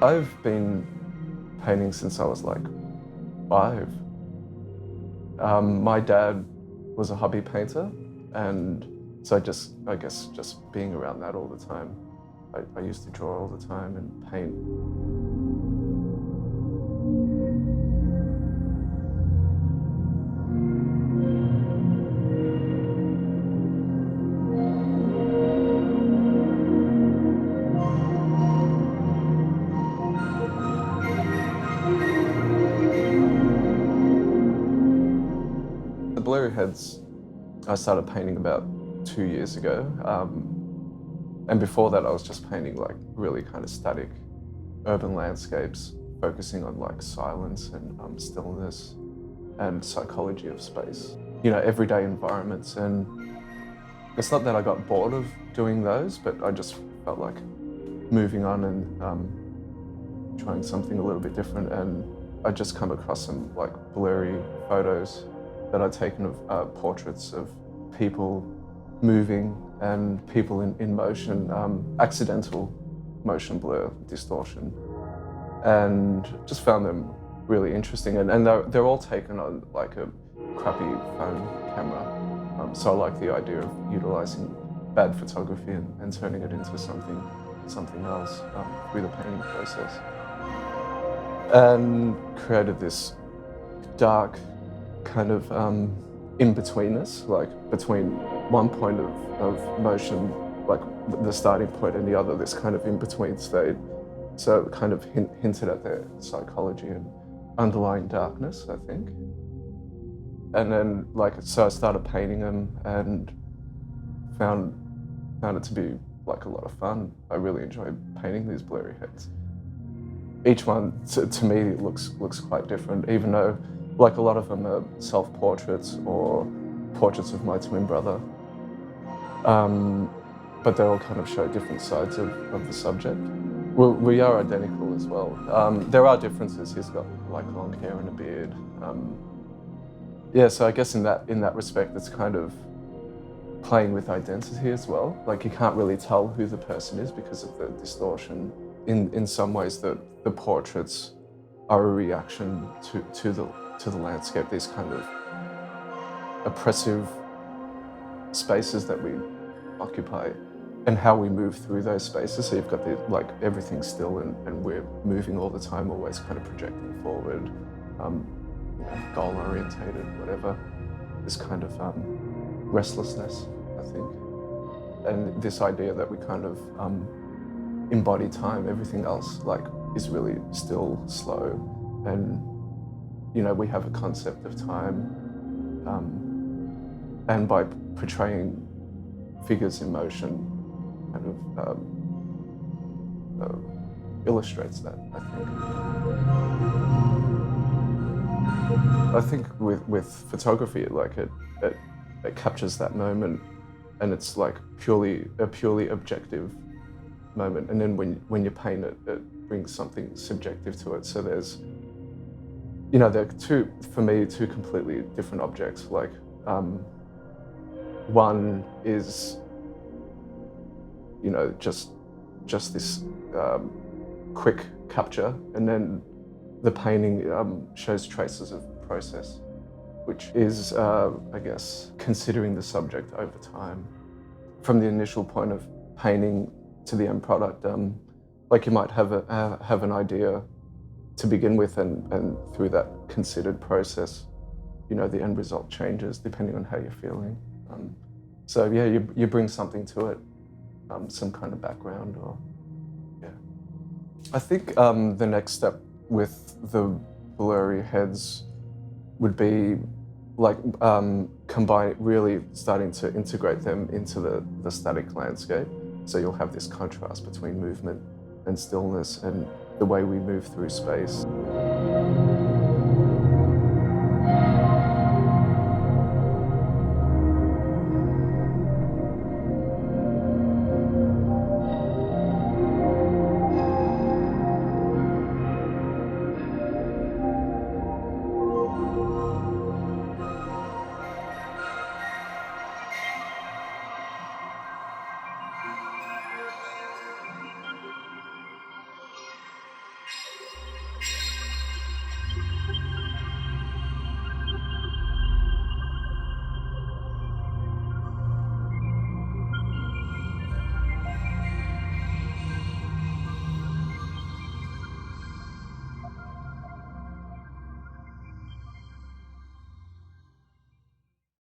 I've been painting since I was like 5. My dad was a hobby painter, and so I guess just being around that all the time, I used to draw all the time and paint. The blurry heads I started painting about 2 years ago, and before that I was just painting like really kind of static urban landscapes, focusing on like silence and stillness and psychology of space. You know, everyday environments, and it's not that I got bored of doing those, but I just felt like moving on and trying something a little bit different, and I just come across some like blurry photos that I'd taken of portraits of people moving and people in motion, accidental motion blur, distortion, and just found them really interesting. And they're all taken on like a crappy phone camera. So I like the idea of utilizing bad photography and turning it into something else through the painting process. And created this dark kind of in-betweenness, like between one point of motion, like the starting point, and the other, this kind of in-between state. So it kind of hinted at their psychology and underlying darkness, I think. And then, so I started painting them and found it to be like a lot of fun. I really enjoyed painting these blurry heads. Each one, to me, looks quite different, even though like a lot of them are self-portraits or portraits of my twin brother. But they all kind of show different sides of the subject. We are identical as well. There are differences. He's got like long hair and a beard. Yeah, so I guess in that respect, it's kind of playing with identity as well. Like you can't really tell who the person is because of the distortion. In some ways, the portraits are a reaction to the landscape, these kind of oppressive spaces that we occupy and how we move through those spaces. So you've got like everything's still and we're moving all the time, always kind of projecting forward, you know, goal-orientated, whatever. This kind of restlessness, I think. And this idea that we kind of embody time, everything else like is really still, slow, and you know, we have a concept of time, and by portraying figures in motion, kind of illustrates that, I think. I think with photography, like it captures that moment, and it's like a purely objective moment. And then when you paint it, it brings something subjective to it. So there's, you know, they're for me, two completely different objects. Like, one is, you know, just this quick capture, and then the painting shows traces of process, which is, I guess, considering the subject over time. From the initial point of painting to the end product, like you might have an idea to begin with, and through that considered process, you know, the end result changes depending on how you're feeling. So yeah, you bring something to it, some kind of background, or yeah. I think the next step with the blurry heads would be like really starting to integrate them into the static landscape. So you'll have this contrast between movement and stillness and the way we move through space.